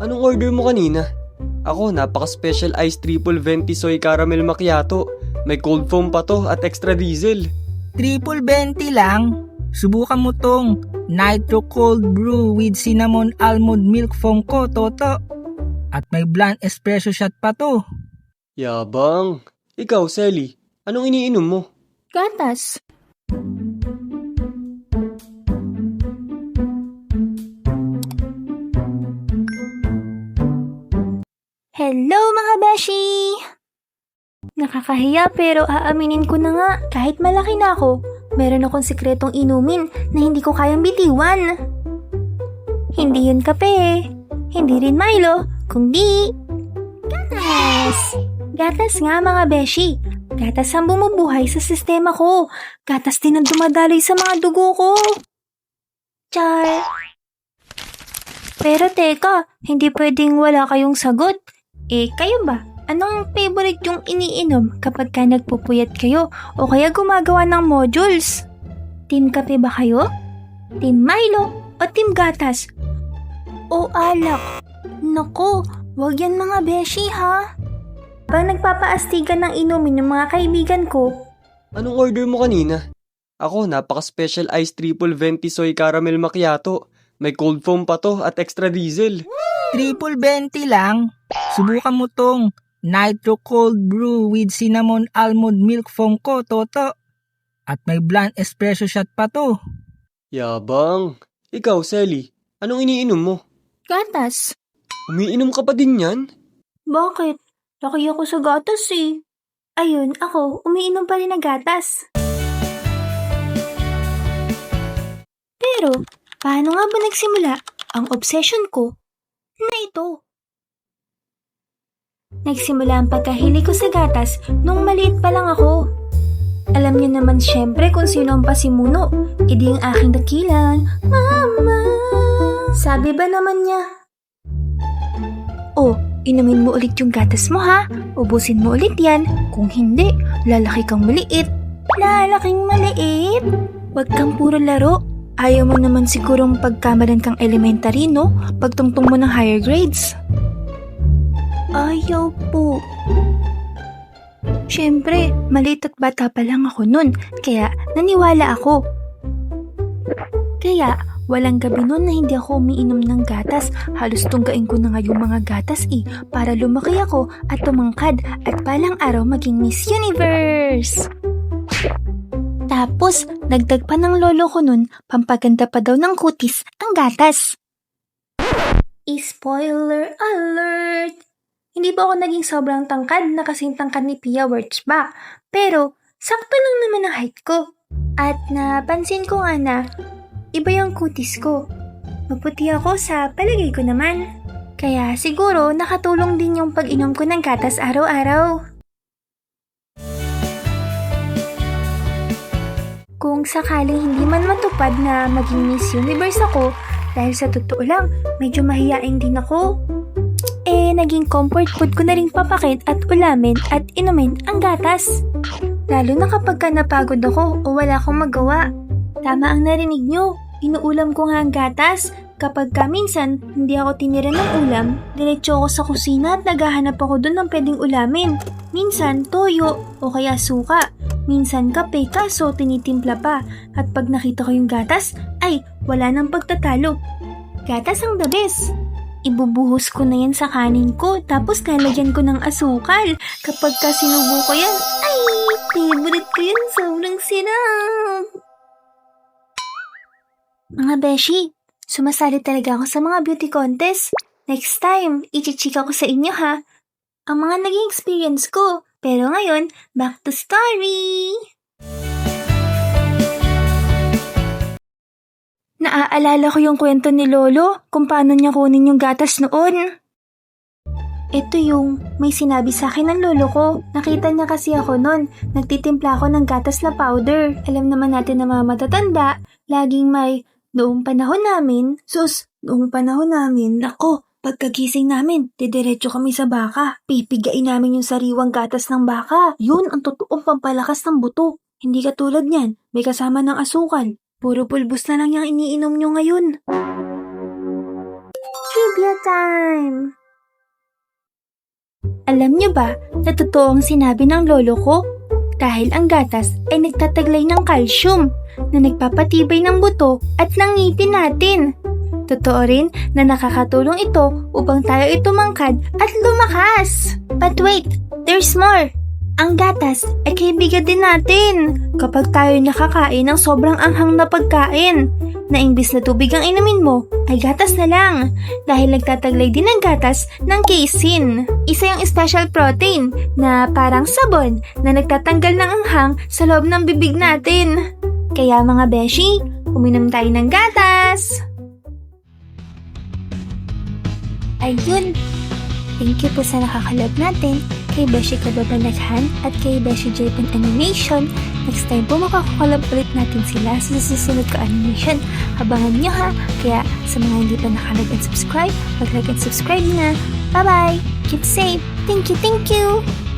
Anong order mo kanina? Ako, napaka-special ice triple venti soy caramel macchiato. May cold foam pa to at extra diesel. Triple 20 lang. Subukan mo tong Nitro Cold Brew with Cinnamon Almond Milk Foam ko, Toto. At may bland espresso shot pa to. Yabang. Ikaw, Selly, anong iniinom mo? Gatas. Hello mga beshi! Nakakahiya pero aaminin ko na nga, kahit malaki na ako, meron akong sikretong inumin na hindi ko kayang bitiwan. Hindi yun kape, hindi rin Milo, kundi gatas! Gatas nga mga beshi. Gatas ang bumubuhay sa sistema ko. Gatas din ang dumadaloy sa mga dugo ko. Char! Pero teka, hindi pwedeng wala kayong sagot. Kayo ba? Anong favorite yung iniinom kapag ka nagpupuyat kayo o kaya gumagawa ng modules? Team kape ba kayo? Team Milo o team gatas? O alak? Nako, wag yan mga beshi ha. Pag nagpapaastigan ng inumin ng mga kaibigan ko, Anong order mo kanina? Ako, napaka-special ice triple venti soy caramel macchiato. May cold foam pa to at extra diesel. Triple 20 lang. Subukan mo tong Nitro Cold Brew with Cinnamon Almond Milk Foam ko, Toto. At may bland espresso shot pa to. Yabang. Ikaw, Selly, anong iniinom mo? gatas. Umiinom ka pa din yan? Bakit? Laki ako sa gatas eh. Ayun, ako, umiinom pa rin ng gatas. Pero, paano nga ba nagsimula ang obsession ko na ito? Nagsimula ang pagkahilig ko sa gatas nung maliit pa lang ako. Alam niyo naman syempre kung sino ang pasimuno, edi ang aking dakilang, Mama! Sabi ba naman niya? Oh, inumin mo ulit yung gatas mo ha. Ubusin mo ulit yan. Kung hindi, lalaki kang maliit. Lalaking maliit? Huwag kang puro laro. Ayaw mo naman sigurong pagkamalan kang elementary, no? Pagtungtong mo ng higher grades. Ayaw po. Siyempre, maliit at bata pa lang ako nun, kaya naniwala ako. Kaya, walang gabi nun na hindi ako umiinom ng gatas. Halos tunggain ko na nga yung mga gatas para lumaki ako at tumangkad at balang araw maging Miss Universe. Tapos, dagdag pa ng lolo ko nun, pampaganda pa daw ng kutis ang gatas. Spoiler alert! Hindi ba ako naging sobrang tangkad na kasing tangkad ni Pia Wurtzbach, pero sakto lang naman ang height ko. At napansin ko nga na iba yung kutis ko. Maputi ako sa palagay ko naman. Kaya siguro nakatulong din yung pag-inom ko ng gatas araw-araw. Kung sakaling hindi man matupad na maging Miss Universe ako, dahil sa totoo lang, medyo mahiyain din ako. Naging comfort food ko na rin papakit at ulamin at inumin ang gatas. Lalo na kapag ka napagod ako o wala akong magawa. Tama ang narinig nyo, inuulam ko nga ang gatas. Kapag ka minsan hindi ako tinira ng ulam, diretso ako sa kusina at naghahanap ako doon ng pwedeng ulamin. Minsan toyo o kaya suka. Minsan kape kaso tinitimpla pa. At pag nakita ko yung gatas, ay wala nang pagtatalo. Gatas ang the best. Ibubuhos ko na yan sa kanin ko tapos lalagyan ko ng asukal. Kapag ka sinubo ko yan, ay favorite ko yan, sobrang sinap. Mga beshi, sumasali talaga ako sa mga beauty contest. Next time, ichichika ko sa inyo ha. Ang mga naging experience ko. Pero ngayon, back to story! Naaalala ko yung kwento ni Lolo kung paano niya kunin yung gatas noon. Ito yung may sinabi sa akin ng lolo ko. Nakita niya kasi ako noon. Nagtitimpla ako ng gatas na powder. Alam naman natin na mga matatanda, laging may noong panahon namin. Noong panahon namin, nako, pagkagising namin, didiretso kami sa baka. Pipigain namin yung sariwang gatas ng baka. Yun ang totoong pampalakas ng buto. Hindi katulad niyan, may kasama ng asukal. Puro pulbos na lang yung iniinom nyo ngayon. Trivia time! Alam niyo ba na totoo ang sinabi ng lolo ko? Dahil ang gatas ay nagtataglay ng calcium na nagpapatibay ng buto at ng ngipin natin. Totoo rin na nakakatulong ito upang tayo ay tumangkad at lumakas. But wait, there's more! Ang gatas ay kaibigan din natin kapag tayo nakakain ng sobrang anghang na pagkain na imbis na tubig ang inumin mo ay gatas na lang dahil nagtataglay din ang gatas ng casein. Isa yung special protein na parang sabon na nagtatanggal ng anghang sa loob ng bibig natin. Kaya mga beshi, uminom tayo ng gatas! Ayun! Thank you po sa nakakalab natin kay Beshi Kababalaghan at kay Beshi Japan Animation. Next time po makakakalab ulit natin sila sa susunod ko animation. Abangan nyo ha! Kaya sa mga hindi pa nakalab and subscribe, mag-like and subscribe na. Bye-bye! Keep safe! Thank you!